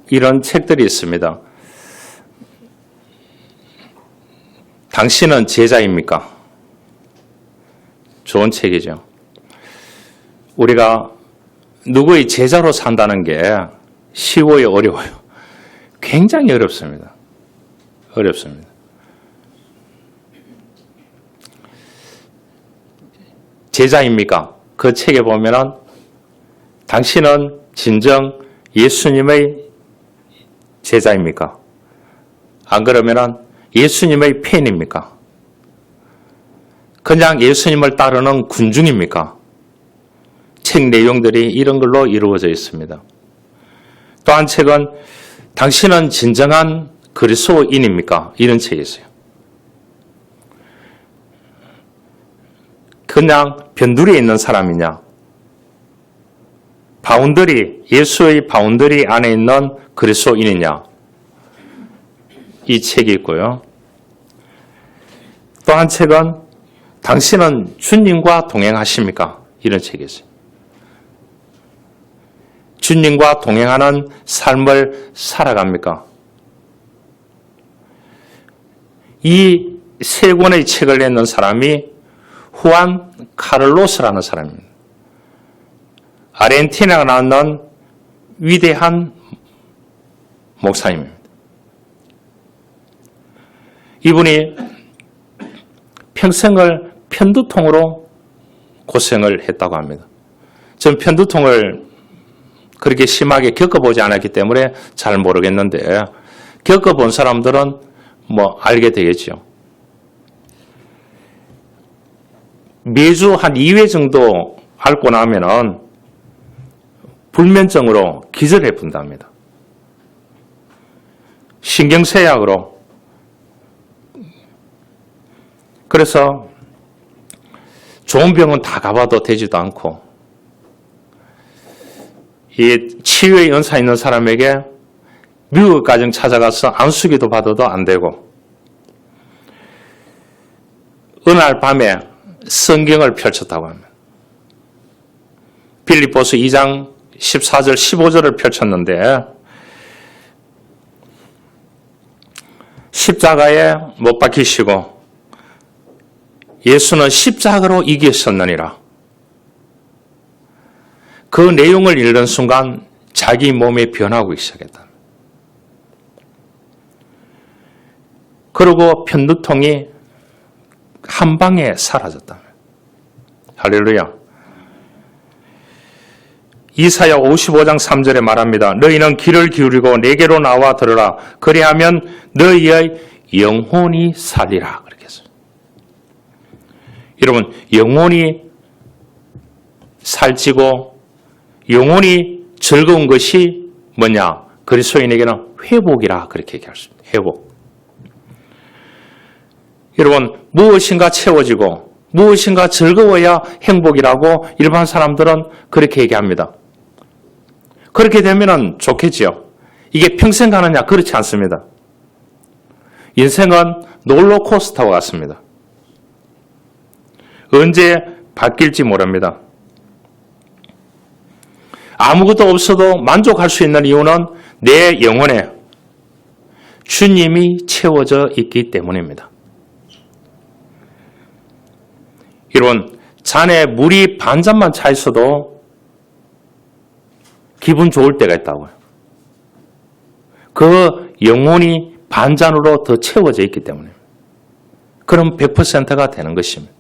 이런 책들이 있습니다. 당신은 제자입니까? 좋은 책이죠. 우리가 누구의 제자로 산다는 게 쉬워요, 어려워요? 굉장히 어렵습니다. 어렵습니다. 제자입니까? 그 책에 보면은 당신은 진정 예수님의 제자입니까? 안 그러면은 예수님의 팬입니까? 그냥 예수님을 따르는 군중입니까? 책 내용들이 이런 걸로 이루어져 있습니다. 또 한 책은 당신은 진정한 그리스도인입니까? 이런 책이 있어요. 그냥 변두리에 있는 사람이냐? 바운더리, 예수의 바운더리 안에 있는 그리스도인이냐? 이 책이 있고요. 또 한 책은 당신은 주님과 동행하십니까? 이런 책이 있어요. 주님과 동행하는 삶을 살아갑니까? 이 세 권의 책을 냈는 사람이 후안 카를로스라는 사람입니다. 아르헨티나가 낳는 위대한 목사님입니다. 이분이 평생을 편두통으로 고생을 했다고 합니다. 전 편두통을 그렇게 심하게 겪어보지 않았기 때문에 잘 모르겠는데 겪어본 사람들은 뭐 알게 되겠죠. 매주 한 2회 정도 앓고 나면은 불면증으로 기절해 본답니다. 신경쇠약으로. 그래서 좋은 병은 다 가봐도 되지도 않고 이 치유의 은사 있는 사람에게 미국 가정 찾아가서 안수기도 받아도 안 되고 어느 날 밤에 성경을 펼쳤다고 합니다. 빌립보서 2장 14절 15절을 펼쳤는데 십자가에 못 박히시고 예수는 십자가로 이기셨느니라. 그 내용을 읽는 순간 자기 몸이 변하고 시작했다. 그리고 편두통이 한 방에 사라졌다. 할렐루야. 이사야 55장 3절에 말합니다. 너희는 귀를 기울이고 내게로 나와 들으라. 그리하면 너희의 영혼이 살리라. 그렇게 했어요. 여러분, 영혼이 살찌고 영혼이 즐거운 것이 뭐냐? 그리스도인에게는 회복이라 그렇게 얘기할 수 있습니다. 회복. 여러분, 무엇인가 채워지고 무엇인가 즐거워야 행복이라고 일반 사람들은 그렇게 얘기합니다. 그렇게 되면 좋겠지요. 이게 평생 가느냐? 그렇지 않습니다. 인생은 롤러코스터와 같습니다. 언제 바뀔지 모릅니다. 아무것도 없어도 만족할 수 있는 이유는 내 영혼에 주님이 채워져 있기 때문입니다. 여러분, 잔에 물이 반 잔만 차 있어도 기분 좋을 때가 있다고요. 그 영혼이 반 잔으로 더 채워져 있기 때문에. 그럼 100%가 되는 것입니다.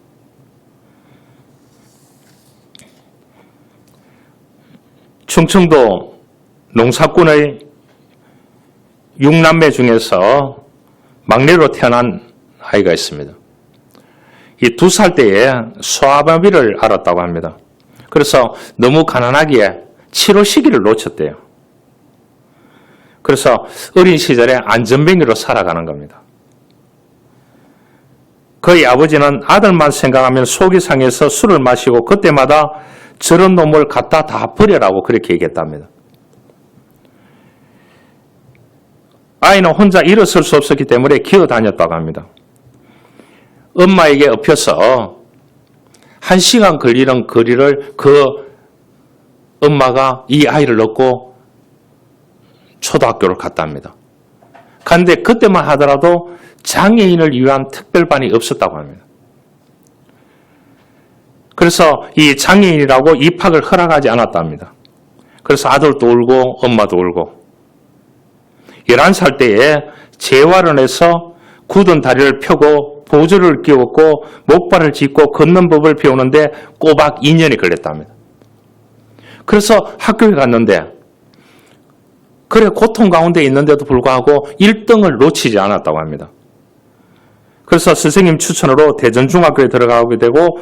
충청도 농사꾼의 6남매 중에서 막내로 태어난 아이가 있습니다. 이 2살 때에 소아마비를 앓았다고 합니다. 그래서 너무 가난하기에 치료 시기를 놓쳤대요. 그래서 어린 시절에 안전뱅이로 살아가는 겁니다. 그의 아버지는 아들만 생각하면 속이 상해서 술을 마시고 그때마다 저런 놈을 갖다 다 버려라고 그렇게 얘기했답니다. 아이는 혼자 일어설 수 없었기 때문에 기어다녔다고 합니다. 엄마에게 엎혀서 1시간 걸리는 거리를 그 엄마가 이 아이를 넣고 초등학교를 갔답니다. 그런데 그때만 하더라도 장애인을 위한 특별반이 없었다고 합니다. 그래서 이 장애인이라고 입학을 허락하지 않았답니다. 그래서 아들도 울고 엄마도 울고 11살 때에 재활을 해서 굳은 다리를 펴고 보조를 끼웠고 목발을 짚고 걷는 법을 배우는데 꼬박 2년이 걸렸답니다. 그래서 학교에 갔는데 그래 고통 가운데 있는데도 불구하고 1등을 놓치지 않았다고 합니다. 그래서 선생님 추천으로 대전중학교에 들어가게 되고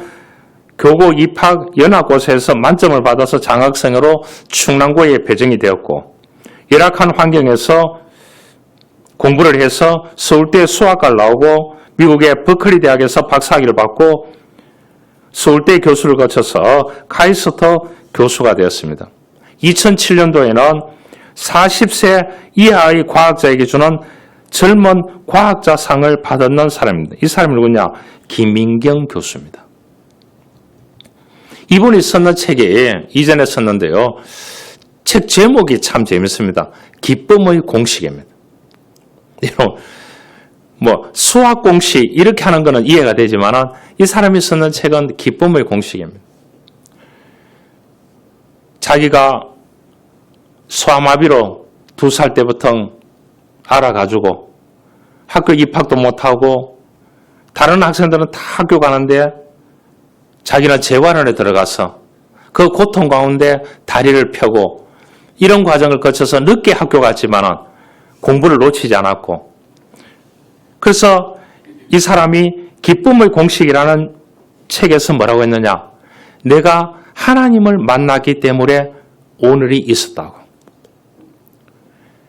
교고 입학 연합고사에서 만점을 받아서 장학생으로 충남고에 배정이 되었고 열악한 환경에서 공부를 해서 서울대 수학과를 나오고 미국의 버클리 대학에서 박사학위를 받고 서울대 교수를 거쳐서 카이스터 교수가 되었습니다. 2007년도에는 40세 이하의 과학자에게 주는 젊은 과학자상을 받았는 사람입니다. 이 사람이 누구냐? 김민경 교수입니다. 이분이 썼는 책에 이전에 썼는데요. 책 제목이 참 재밌습니다. 기쁨의 공식입니다. 수학 공식 이렇게 하는 거는 이해가 되지만 이 사람이 쓰는 책은 기쁨의 공식입니다. 자기가 소아마비로 2살 때부터 알아가지고 학교 입학도 못하고 다른 학생들은 다 학교 가는데 자기는 재활원에 들어가서 그 고통 가운데 다리를 펴고 이런 과정을 거쳐서 늦게 학교 갔지만 공부를 놓치지 않았고 그래서 이 사람이 기쁨의 공식이라는 책에서 뭐라고 했느냐? 내가 하나님을 만났기 때문에 오늘이 있었다고.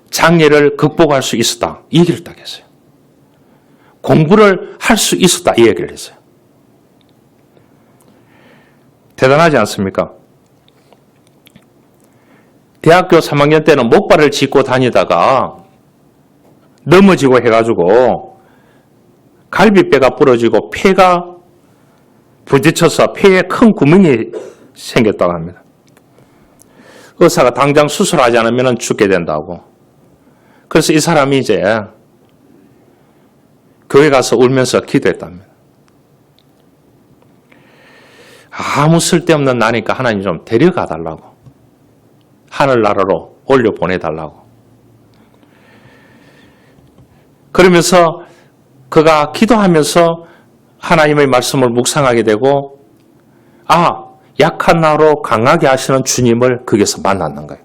장애를 극복할 수 있었다. 이 얘기를 딱 했어요. 공부를 할 수 있었다. 이 얘기를 했어요. 대단하지 않습니까? 대학교 3학년 때는 목발을 짚고 다니다가 넘어지고 해가지고 갈비뼈가 부러지고 폐가 부딪혀서 폐에 큰 구멍이 생겼다고 합니다. 의사가 당장 수술하지 않으면 죽게 된다고. 그래서 이 사람이 이제 교회 가서 울면서 기도했답니다. 아무 쓸데없는 나니까 하나님 좀 데려가 달라고. 하늘나라로 올려 보내달라고. 그러면서 그가 기도하면서 하나님의 말씀을 묵상하게 되고 약한 나로 강하게 하시는 주님을 거기서 만났는 거예요.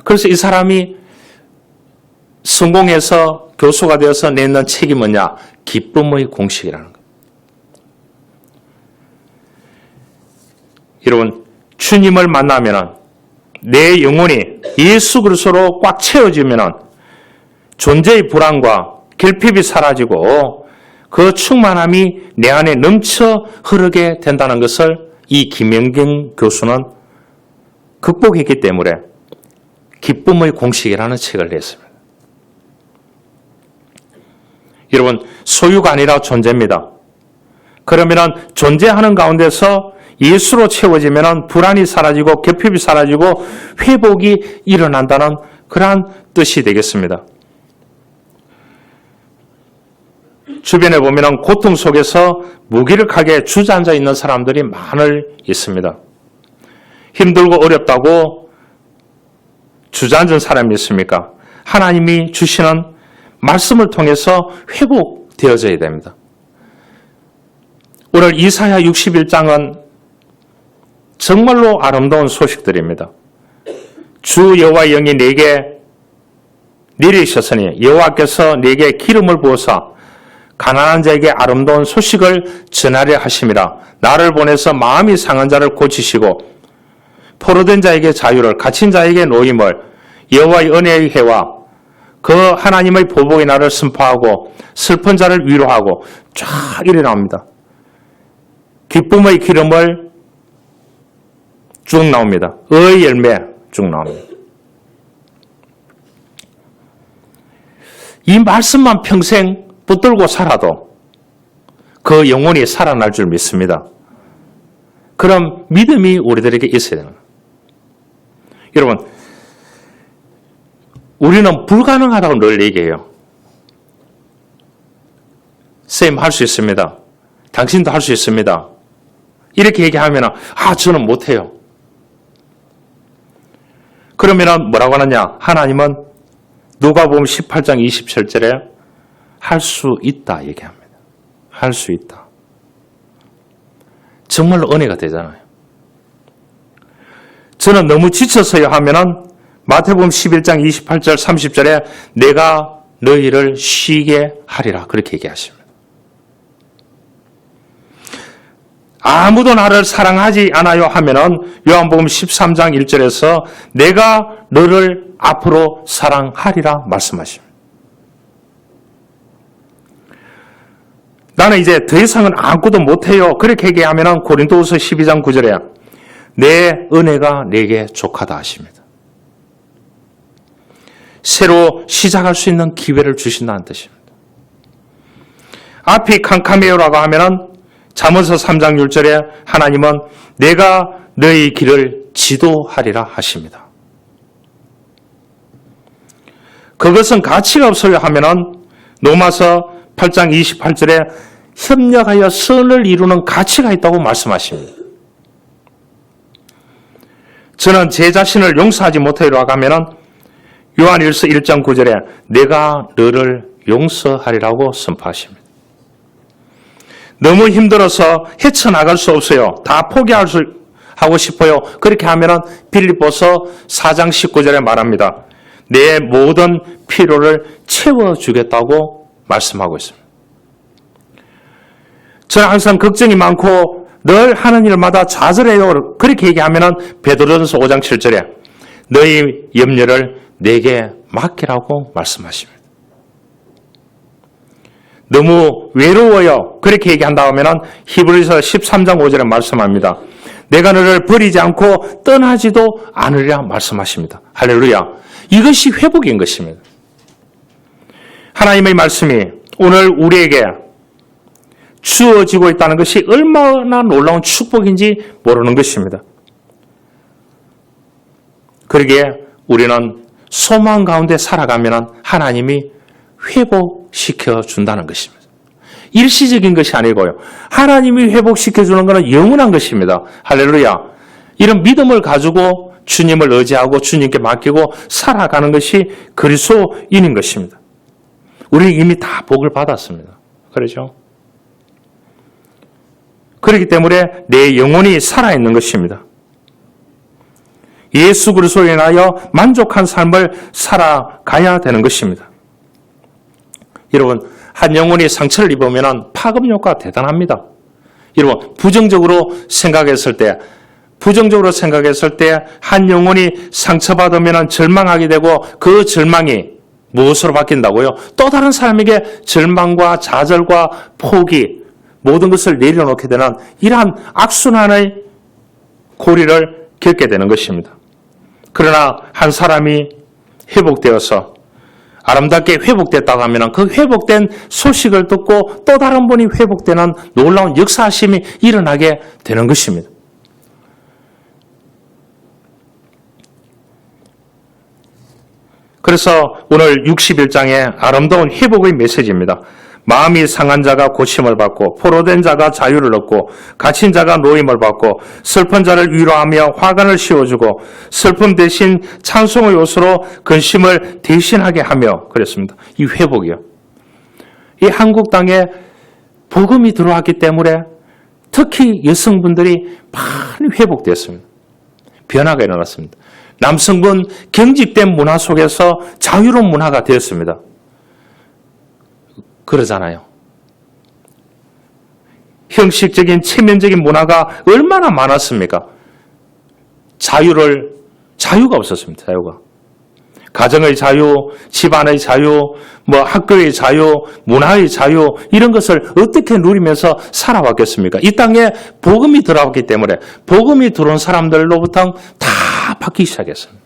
그래서 이 사람이 성공해서 교수가 되어서 냈는 책이 뭐냐? 기쁨의 공식이라는 거예요. 여러분, 주님을 만나면 내 영혼이 예수 그리스도로 꽉 채워지면 존재의 불안과 결핍이 사라지고 그 충만함이 내 안에 넘쳐 흐르게 된다는 것을 이 김영경 교수는 극복했기 때문에 기쁨의 공식이라는 책을 냈습니다. 여러분, 소유가 아니라 존재입니다. 그러면 존재하는 가운데서 예수로 채워지면 불안이 사라지고 결핍이 사라지고 회복이 일어난다는 그러한 뜻이 되겠습니다. 주변에 보면 고통 속에서 무기력하게 주저앉아 있는 사람들이 많이 있습니다. 힘들고 어렵다고 주저앉은 사람이 있습니까? 하나님이 주시는 말씀을 통해서 회복되어져야 됩니다. 오늘 이사야 61장은 정말로 아름다운 소식들입니다. 주 여호와 영이 내게 내리셨으니 여호와께서 내게 기름을 부어서 가난한 자에게 아름다운 소식을 전하려 하심이라. 나를 보내서 마음이 상한 자를 고치시고 포로된 자에게 자유를, 갇힌 자에게 노임을, 여호와의 은혜의 해와 그 하나님의 보복의 날을 선포하고 슬픈 자를 위로하고 쫙 이래 나옵니다. 기쁨의 기름을 쭉 나옵니다. 의의 열매 쭉 나옵니다. 이 말씀만 평생 붙들고 살아도 그 영혼이 살아날 줄 믿습니다. 그럼 믿음이 우리들에게 있어야 됩니다. 여러분, 우리는 불가능하다고 늘 얘기해요. 쌤 할 수 있습니다. 당신도 할 수 있습니다. 이렇게 얘기하면 저는 못해요. 그러면 뭐라고 하느냐? 하나님은 누가복음 18장 27절에 할 수 있다 얘기합니다. 할 수 있다. 정말로 은혜가 되잖아요. 저는 너무 지쳐서요 하면은 마태복음 11장 28절 30절에 내가 너희를 쉬게 하리라 그렇게 얘기하십니다. 아무도 나를 사랑하지 않아요 하면은 요한복음 13장 1절에서 내가 너를 앞으로 사랑하리라 말씀하십니다. 나는 이제 더 이상은 아무것도 못해요. 그렇게 얘기하면은 고린도후서 12장 9절에 내 은혜가 내게 족하다 하십니다. 새로 시작할 수 있는 기회를 주신다는 뜻입니다. 앞이 캄캄해요라고 하면은 잠언서 3장 6절에 하나님은 내가 너희 길을 지도하리라 하십니다. 그것은 가치가 없어요 하면은 로마서 8장 28절에 협력하여 선을 이루는 가치가 있다고 말씀하십니다. 저는 제 자신을 용서하지 못하리라고 하면은 요한일서 1장 9절에 내가 너를 용서하리라고 선포하십니다. 너무 힘들어서 헤쳐나갈 수 없어요. 다 포기하고 싶어요. 그렇게 하면은 빌립보서 4장 19절에 말합니다. 내 모든 필요를 채워주겠다고 말씀하고 있습니다. 저는 항상 걱정이 많고 늘 하는 일마다 좌절해요. 그렇게 얘기하면은 베드로전서 5장 7절에 너희 염려를 내게 맡기라고 말씀하십니다. 너무 외로워요. 그렇게 얘기한다 하면은 히브리서 13장 5절에 말씀합니다. 내가 너를 버리지 않고 떠나지도 않으리라 말씀하십니다. 할렐루야. 이것이 회복인 것입니다. 하나님의 말씀이 오늘 우리에게 주어지고 있다는 것이 얼마나 놀라운 축복인지 모르는 것입니다. 그러기에 우리는 소망 가운데 살아가면 하나님이 회복시켜 준다는 것입니다. 일시적인 것이 아니고요. 하나님이 회복시켜 주는 것은 영원한 것입니다. 할렐루야. 이런 믿음을 가지고 주님을 의지하고 주님께 맡기고 살아가는 것이 그리스도인인 것입니다. 우리는 이미 다 복을 받았습니다. 그렇죠? 그렇기 때문에 내 영혼이 살아있는 것입니다. 예수 그리스도에 인하여 만족한 삶을 살아가야 되는 것입니다. 여러분, 한 영혼이 상처를 입으면 파급 효과가 대단합니다. 여러분, 부정적으로 생각했을 때 한 영혼이 상처받으면 절망하게 되고 그 절망이 무엇으로 바뀐다고요? 또 다른 사람에게 절망과 좌절과 포기, 모든 것을 내려놓게 되는 이러한 악순환의 고리를 겪게 되는 것입니다. 그러나 한 사람이 회복되어서 아름답게 회복됐다고 하면 그 회복된 소식을 듣고 또 다른 분이 회복되는 놀라운 역사하심이 일어나게 되는 것입니다. 그래서 오늘 61장의 아름다운 회복의 메시지입니다. 마음이 상한 자가 고침을 받고 포로된 자가 자유를 얻고 갇힌 자가 노임을 받고 슬픈 자를 위로하며 화관을 씌워주고 슬픔 대신 찬송의 옷으로 근심을 대신하게 하며 그랬습니다. 이 회복이요. 이 한국 땅에 복음이 들어왔기 때문에 특히 여성분들이 많이 회복됐습니다. 변화가 일어났습니다. 남성분 경직된 문화 속에서 자유로운 문화가 되었습니다. 그러잖아요. 형식적인 체면적인 문화가 얼마나 많았습니까? 자유가 없었습니다. 자유가. 가정의 자유, 집안의 자유, 학교의 자유, 문화의 자유 이런 것을 어떻게 누리면서 살아왔겠습니까? 이 땅에 복음이 들어왔기 때문에 복음이 들어온 사람들로부터 다 바뀌기 시작했습니다.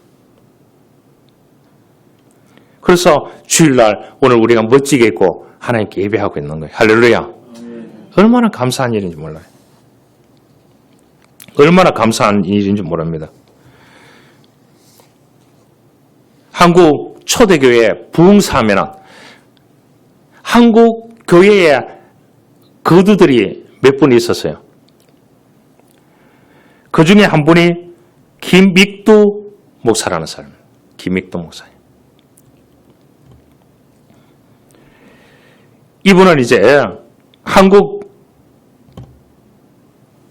그래서 주일날 오늘 우리가 멋지게 입고 하나님께 예배하고 있는 거예요. 할렐루야. 얼마나 감사한 일인지 몰라요. 얼마나 감사한 일인지 모릅니다. 한국 초대교회 부흥사하면은 한국 교회에 거두들이 몇 분 있었어요. 그 중에 한 분이 김믹두 목사라는 사람이에요. 김믹두 목사님. 이분은 이제 한국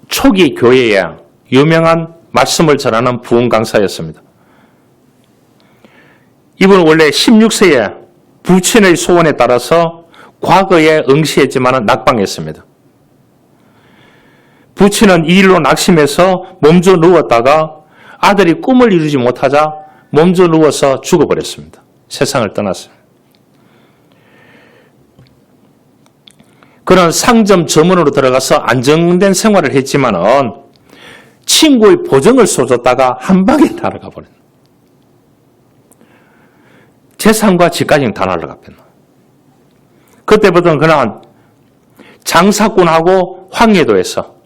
초기 교회에 유명한 말씀을 전하는 부흥 강사였습니다. 이분은 원래 16세에 부친의 소원에 따라서 과거에 응시했지만 낙방했습니다. 부친은 이 일로 낙심해서 몸져 누웠다가 아들이 꿈을 이루지 못하자 몸져 누워서 죽어버렸습니다. 세상을 떠났습니다. 그는 상점 점원으로 들어가서 안정된 생활을 했지만은 친구의 보증을 써줬다가 한 방에 날아가 버렸다. 재산과 집까지 다 날아가 버렸다. 그때부터는 그는 장사꾼하고 황해도에서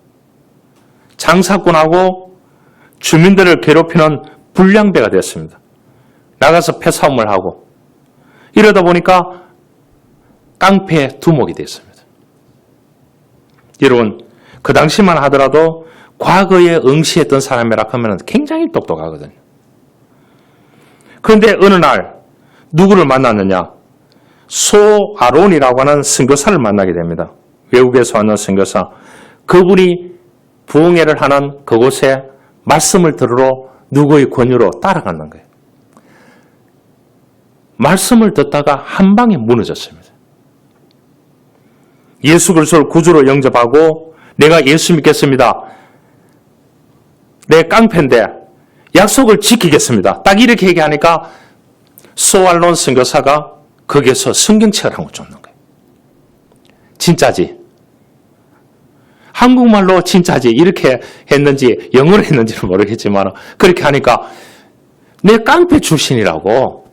장사꾼하고 주민들을 괴롭히는 불량배가 됐습니다. 나가서 폐사업을 하고 이러다 보니까 깡패 두목이 됐습니다. 여러분, 그 당시만 하더라도 과거에 응시했던 사람이라 하면 굉장히 똑똑하거든요. 그런데 어느 날 누구를 만났느냐? 소아론이라고 하는 선교사를 만나게 됩니다. 외국에서 왔는 선교사. 그분이 부흥회를 하는 그곳에 말씀을 들으러 누구의 권유로 따라가는 거예요. 말씀을 듣다가 한 방에 무너졌습니다. 예수 그리스도를 구주로 영접하고 내가 예수 믿겠습니다. 내 깡패인데 약속을 지키겠습니다. 딱 이렇게 얘기하니까 소알론 선교사가 거기에서 성경책을 한 권 줬는 거예요. 진짜지? 한국말로 진짜지? 이렇게 했는지 영어로 했는지는 모르겠지만 그렇게 하니까 내 깡패 출신이라고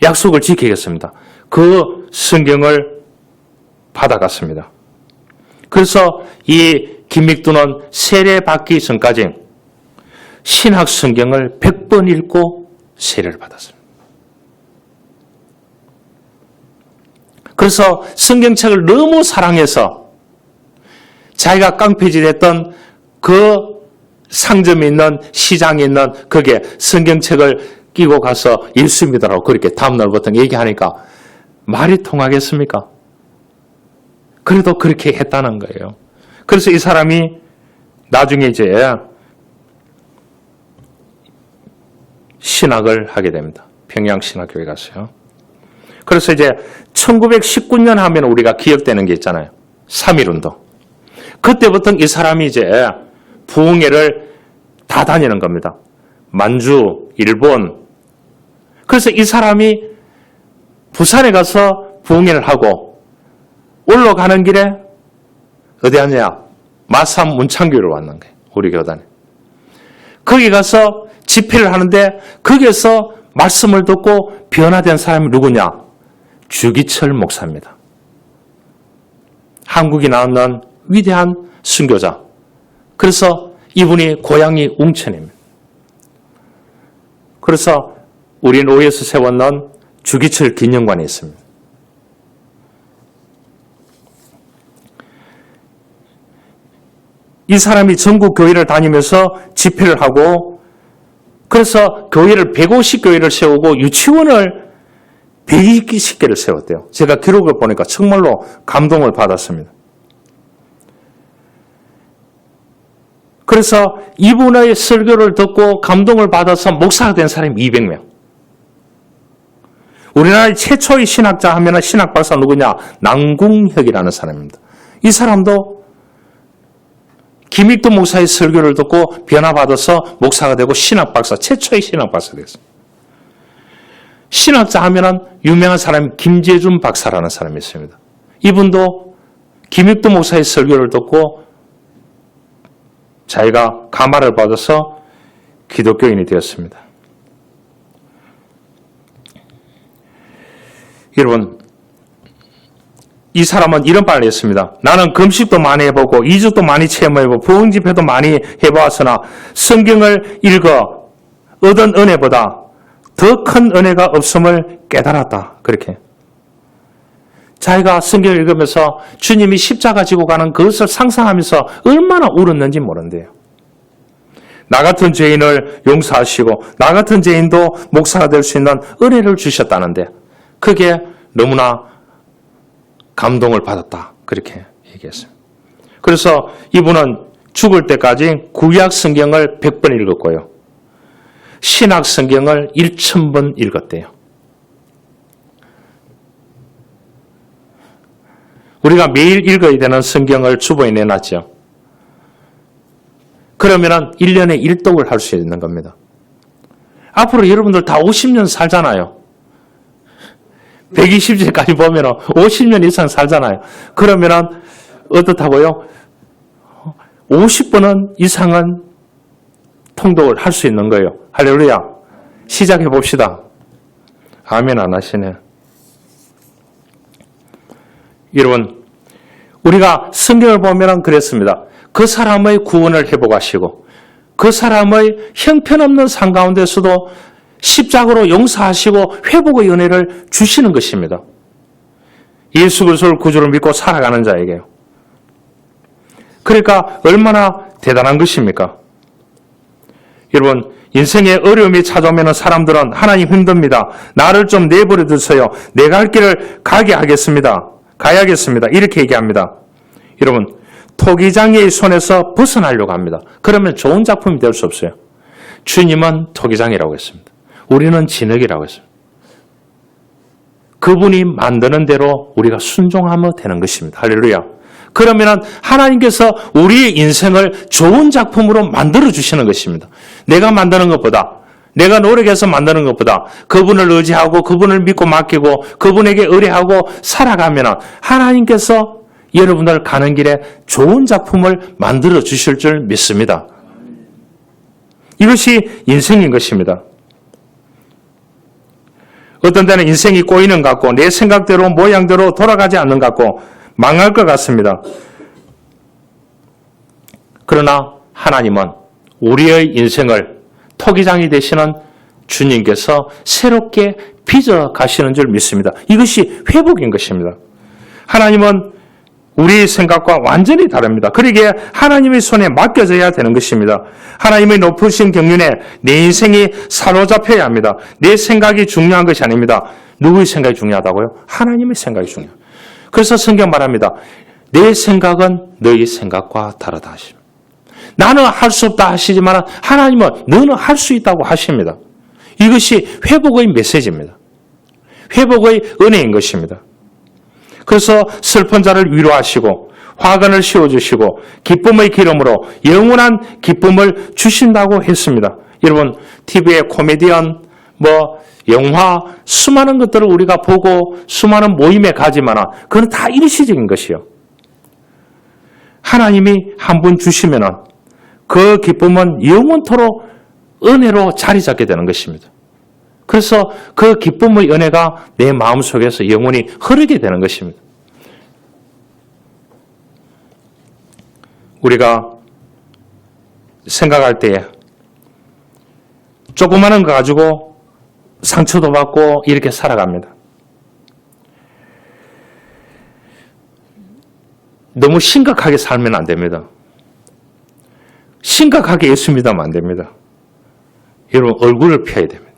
약속을 지키겠습니다. 그 성경을 받아갔습니다. 그래서 이 김믹두는 세례받기 전까지 신학 성경을 100번 읽고 세례를 받았습니다. 그래서 성경책을 너무 사랑해서 자기가 깡패짓 했던 그 상점에 있는 시장에 있는 거기에 성경책을 끼고 가서 예수 믿으라고 그렇게 다음날부터 얘기하니까 말이 통하겠습니까? 그래도 그렇게 했다는 거예요. 그래서 이 사람이 나중에 이제 신학을 하게 됩니다. 평양신학교에 갔어요. 그래서 이제 1919년 하면 우리가 기억되는 게 있잖아요. 3.1운동. 그때부터 이 사람이 이제 부흥회를 다 다니는 겁니다. 만주, 일본. 그래서 이 사람이 부산에 가서 부흥회를 하고 올라가는 길에 어디 왔냐? 마산 문창교회를 왔는 거예요. 우리 교단에. 거기 가서 집회를 하는데 거기에서 말씀을 듣고 변화된 사람이 누구냐? 주기철 목사입니다. 한국이 나온 위대한 순교자. 그래서 이분이 고향이 웅천입니다. 그래서 우리 노예에서 세웠는 주기철 기념관이 있습니다. 이 사람이 전국 교회를 다니면서 집회를 하고 그래서 교회를 150교회를 세우고 유치원을 120개를 세웠대요. 제가 기록을 보니까 정말로 감동을 받았습니다. 그래서 이분의 설교를 듣고 감동을 받아서 목사가 된 사람이 200명. 우리나라의 최초의 신학자 하면 신학 박사 누구냐? 남궁혁이라는 사람입니다. 이 사람도 김익도 목사의 설교를 듣고 변화받아서 목사가 되고 신학 박사, 최초의 신학 박사가 됐습니다. 신학자 하면은 유명한 사람이 김재준 박사라는 사람이 있습니다. 이분도 김익도 목사의 설교를 듣고 자기가 감화를 받아서 기독교인이 되었습니다. 여러분, 이 사람은 이런 말을 했습니다. 나는 금식도 많이 해보고 이주도 많이 체험해보고 부흥집회도 많이 해보았으나 성경을 읽어 얻은 은혜보다 더 큰 은혜가 없음을 깨달았다. 그렇게. 자기가 성경을 읽으면서 주님이 십자가 지고 가는 그것을 상상하면서 얼마나 울었는지 모른대요. 나 같은 죄인을 용서하시고 나 같은 죄인도 목사가 될 수 있는 은혜를 주셨다는데 그게 너무나 감동을 받았다. 그렇게 얘기했어요. 그래서 이분은 죽을 때까지 구약 성경을 100번 읽었고요. 신약 성경을 1000번 읽었대요. 우리가 매일 읽어야 되는 성경을 주보에 내놨죠. 그러면은 1년에 1독을 할 수 있는 겁니다. 앞으로 여러분들 다 50년 살잖아요. 120세까지 보면은 50년 이상 살잖아요. 그러면은 어떻다고요? 50번은 이상은 통독을 할 수 있는 거예요. 할렐루야. 시작해 봅시다. 아멘 안 하시네. 여러분, 우리가 성경을 보면 그랬습니다. 그 사람의 구원을 회복하시고 그 사람의 형편없는 삶 가운데서도 십자가로 용서하시고 회복의 은혜를 주시는 것입니다. 예수 그리스도를 구주로 믿고 살아가는 자에게요. 그러니까 얼마나 대단한 것입니까? 여러분, 인생에 어려움이 찾아오면 사람들은 하나님 힘듭니다. 나를 좀 내버려 두세요. 내 갈 길을 가게 하겠습니다. 가야겠습니다. 이렇게 얘기합니다. 여러분, 토기장의 손에서 벗어나려고 합니다. 그러면 좋은 작품이 될 수 없어요. 주님은 토기장이라고 했습니다. 우리는 진흙이라고 했습니다. 그분이 만드는 대로 우리가 순종하면 되는 것입니다. 할렐루야. 그러면 하나님께서 우리의 인생을 좋은 작품으로 만들어 주시는 것입니다. 내가 만드는 것보다, 내가 노력해서 만드는 것보다 그분을 의지하고 그분을 믿고 맡기고 그분에게 의뢰하고 살아가면 하나님께서 여러분들 가는 길에 좋은 작품을 만들어 주실 줄 믿습니다. 이것이 인생인 것입니다. 어떤 때는 인생이 꼬이는 것 같고 내 생각대로 모양대로 돌아가지 않는 것 같고 망할 것 같습니다. 그러나 하나님은 우리의 인생을 토기장이 되시는 주님께서 새롭게 빚어 가시는 줄 믿습니다. 이것이 회복인 것입니다. 하나님은 우리의 생각과 완전히 다릅니다. 그러기에 하나님의 손에 맡겨져야 되는 것입니다. 하나님의 높으신 경륜에 내 인생이 사로잡혀야 합니다. 내 생각이 중요한 것이 아닙니다. 누구의 생각이 중요하다고요? 하나님의 생각이 중요합니다. 그래서 성경 말합니다. 내 생각은 너희 생각과 다르다 하십니다. 나는 할 수 없다 하시지만 하나님은 너는 할 수 있다고 하십니다. 이것이 회복의 메시지입니다. 회복의 은혜인 것입니다. 그래서 슬픈 자를 위로하시고 화관을 씌워주시고 기쁨의 기름으로 영원한 기쁨을 주신다고 했습니다. 여러분, TV에 코미디언, 영화, 수많은 것들을 우리가 보고 수많은 모임에 가지만 그건 다 일시적인 것이요. 하나님이 한 분 주시면 그 기쁨은 영원토록 은혜로 자리 잡게 되는 것입니다. 그래서 그 기쁨의 은혜가 내 마음속에서 영원히 흐르게 되는 것입니다. 우리가 생각할 때에 조그마한 거 가지고 상처도 받고 이렇게 살아갑니다. 너무 심각하게 살면 안 됩니다. 심각하게 예수 믿으면 안 됩니다. 여러분, 얼굴을 펴야 됩니다.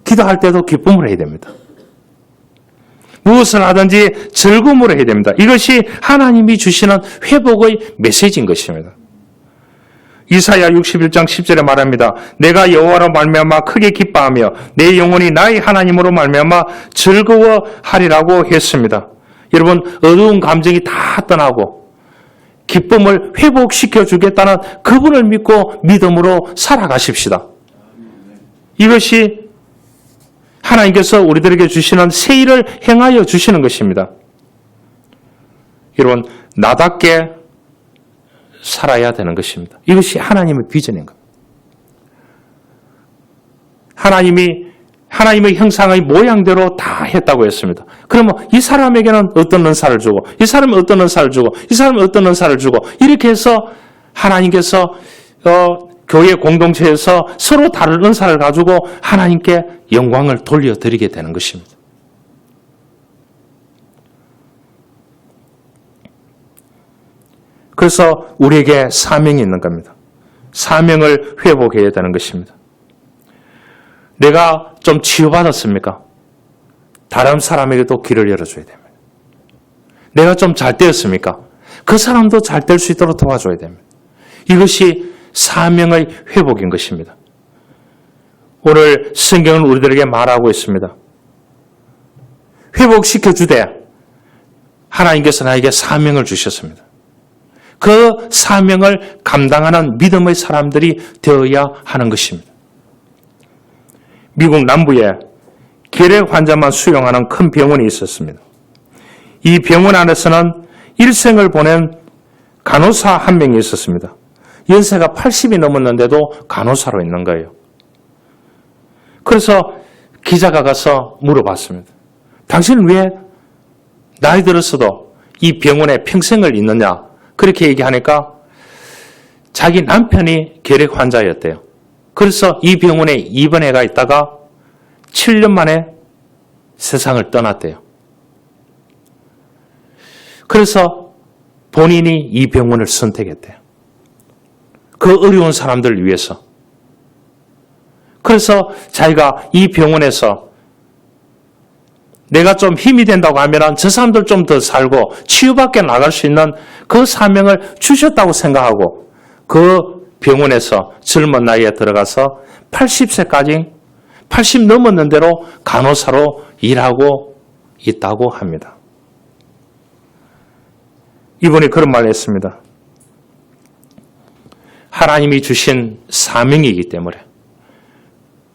기도할 때도 기쁨으로 해야 됩니다. 무엇을 하든지 즐거움으로 해야 됩니다. 이것이 하나님이 주시는 회복의 메시지인 것입니다. 이사야 61장 10절에 말합니다. 내가 여호와로 말미암아 크게 기뻐하며 내 영혼이 나의 하나님으로 말미암아 즐거워하리라고 했습니다. 여러분, 어두운 감정이 다 떠나고 기쁨을 회복시켜 주겠다는 그분을 믿고 믿음으로 살아가십시다. 이것이 하나님께서 우리들에게 주시는 새 일을 행하여 주시는 것입니다. 여러분, 나답게 살아야 되는 것입니다. 이것이 하나님의 비전인 겁니다. 하나님의 형상의 모양대로 다 했다고 했습니다. 그러면 이 사람에게는 어떤 은사를 주고, 이 사람은 어떤 은사를 주고, 이 사람은 어떤 은사를 주고, 이렇게 해서 하나님께서 교회 공동체에서 서로 다른 은사를 가지고 하나님께 영광을 돌려드리게 되는 것입니다. 그래서 우리에게 사명이 있는 겁니다. 사명을 회복해야 되는 것입니다. 내가 좀 치유받았습니까? 다른 사람에게도 길을 열어줘야 됩니다. 내가 좀 잘 되었습니까? 그 사람도 잘 될 수 있도록 도와줘야 됩니다. 이것이 사명의 회복인 것입니다. 오늘 성경은 우리들에게 말하고 있습니다. 회복시켜주되 하나님께서 나에게 사명을 주셨습니다. 그 사명을 감당하는 믿음의 사람들이 되어야 하는 것입니다. 미국 남부에 결핵 환자만 수용하는 큰 병원이 있었습니다. 이 병원 안에서는 일생을 보낸 간호사 한 명이 있었습니다. 연세가 80이 넘었는데도 간호사로 있는 거예요. 그래서 기자가 가서 물어봤습니다. 당신은 왜 나이 들었어도 이 병원에 평생을 있느냐? 그렇게 얘기하니까 자기 남편이 결핵 환자였대요. 그래서 이 병원에 입원해가 있다가 7년 만에 세상을 떠났대요. 그래서 본인이 이 병원을 선택했대요. 그 어려운 사람들을 위해서. 그래서 자기가 이 병원에서 내가 좀 힘이 된다고 하면 저 사람들 좀 더 살고 치유받게 나갈 수 있는 그 사명을 주셨다고 생각하고 그 병원에서 젊은 나이에 들어가서 80세까지 80 넘었는 대로 간호사로 일하고 있다고 합니다. 이분이 그런 말을 했습니다. 하나님이 주신 사명이기 때문에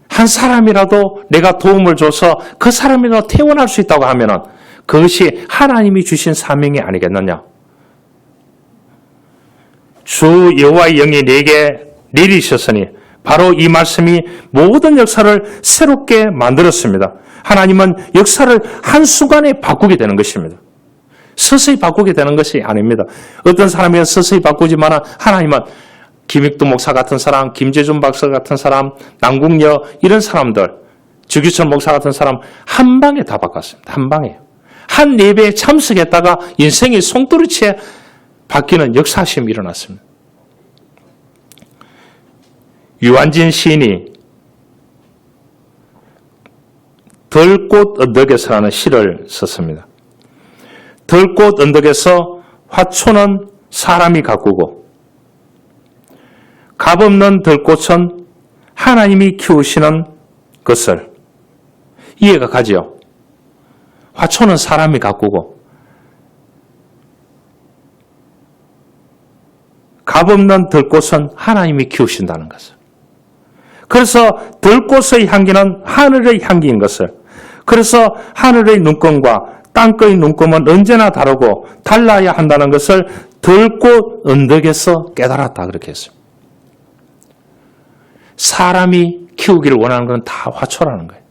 한 사람이라도 내가 도움을 줘서 그 사람이라도 퇴원할 수 있다고 하면 그것이 하나님이 주신 사명이 아니겠느냐. 주 여호와의 영이 내게 내리셨으니 바로 이 말씀이 모든 역사를 새롭게 만들었습니다. 하나님은 역사를 한순간에 바꾸게 되는 것입니다. 서서히 바꾸게 되는 것이 아닙니다. 어떤 사람이 서서히 바꾸지만 하나님은 김익두 목사 같은 사람, 김재준 박사 같은 사람, 남궁여 이런 사람들, 주기철 목사 같은 사람 한 방에 다 바꿨습니다. 한 방에요. 한 예배에 참석했다가 인생이 송두리째 바뀌는 역사심이 일어났습니다. 유한진 시인이 들꽃 언덕에서라는 시를 썼습니다. 들꽃 언덕에서 화초는 사람이 가꾸고 값없는 들꽃은 하나님이 키우시는 것을 이해가 가지요. 화초는 사람이 가꾸고 값없는 들꽃은 하나님이 키우신다는 것을. 그래서 들꽃의 향기는 하늘의 향기인 것을. 그래서 하늘의 눈금과 땅의 눈금은 언제나 다르고 달라야 한다는 것을 들꽃 언덕에서 깨달았다 그렇게 했습니다. 사람이 키우기를 원하는 건 다 화초라는 거예요.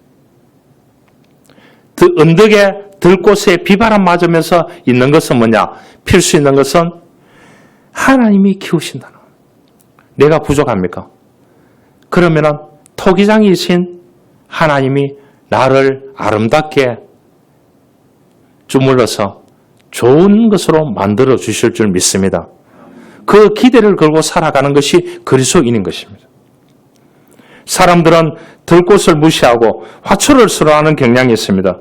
그 언덕에 들꽃에 비바람 맞으면서 있는 것은 뭐냐? 필 수 있는 것은 하나님이 키우신다는 거예요. 내가 부족합니까? 그러면은 토기장이신 하나님이 나를 아름답게 주물러서 좋은 것으로 만들어 주실 줄 믿습니다. 그 기대를 걸고 살아가는 것이 그리스도인인 것입니다. 사람들은 들꽃을 무시하고 화초를 싫어하는 경향이 있습니다.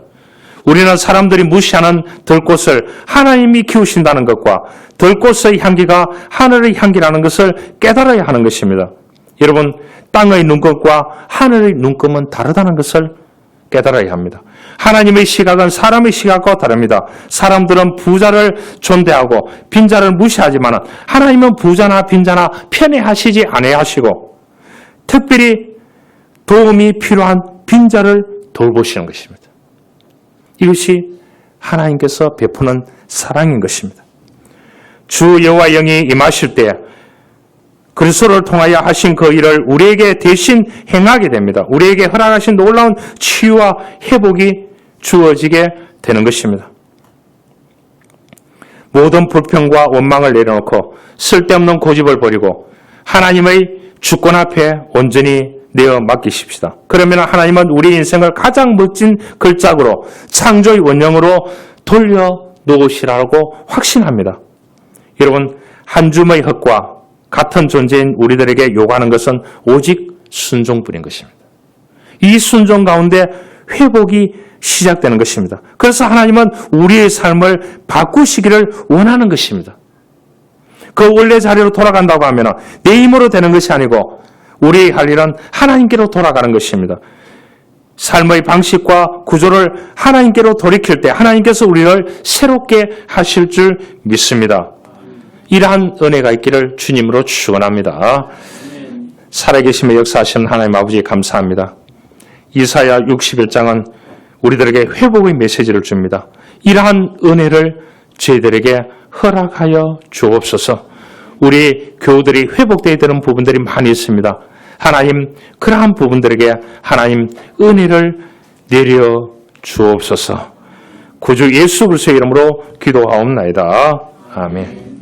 우리는 사람들이 무시하는 들꽃을 하나님이 키우신다는 것과 들꽃의 향기가 하늘의 향기라는 것을 깨달아야 하는 것입니다. 여러분, 땅의 눈금과 하늘의 눈금은 다르다는 것을 깨달아야 합니다. 하나님의 시각은 사람의 시각과 다릅니다. 사람들은 부자를 존대하고 빈자를 무시하지만 하나님은 부자나 빈자나 편애하시지 아니하시고 특별히 도움이 필요한 빈자를 돌보시는 것입니다. 이것이 하나님께서 베푸는 사랑인 것입니다. 주 여호와 영이 임하실 때 그리스도를 통하여 하신 그 일을 우리에게 대신 행하게 됩니다. 우리에게 허락하신 놀라운 치유와 회복이 주어지게 되는 것입니다. 모든 불평과 원망을 내려놓고 쓸데없는 고집을 버리고 하나님의 주권 앞에 온전히 내어 맡기십시다. 그러면 하나님은 우리 인생을 가장 멋진 걸작으로 창조의 원형으로 돌려놓으시라고 확신합니다. 여러분, 한 줌의 흙과 같은 존재인 우리들에게 요구하는 것은 오직 순종뿐인 것입니다. 이 순종 가운데 회복이 시작되는 것입니다. 그래서 하나님은 우리의 삶을 바꾸시기를 원하는 것입니다. 그 원래 자리로 돌아간다고 하면 내 힘으로 되는 것이 아니고 우리의 할 일은 하나님께로 돌아가는 것입니다. 삶의 방식과 구조를 하나님께로 돌이킬 때 하나님께서 우리를 새롭게 하실 줄 믿습니다. 이러한 은혜가 있기를 주님으로 축원합니다. 살아계심에 역사하시는 하나님 아버지 감사합니다. 이사야 61장은 우리들에게 회복의 메시지를 줍니다. 이러한 은혜를 저희들에게 허락하여 주옵소서. 우리 교우들이 회복되어야 되는 부분들이 많이 있습니다. 하나님, 그러한 부분들에게 하나님 은혜를 내려 주옵소서. 구주 예수 그리스도의 이름으로 기도하옵나이다. 아멘.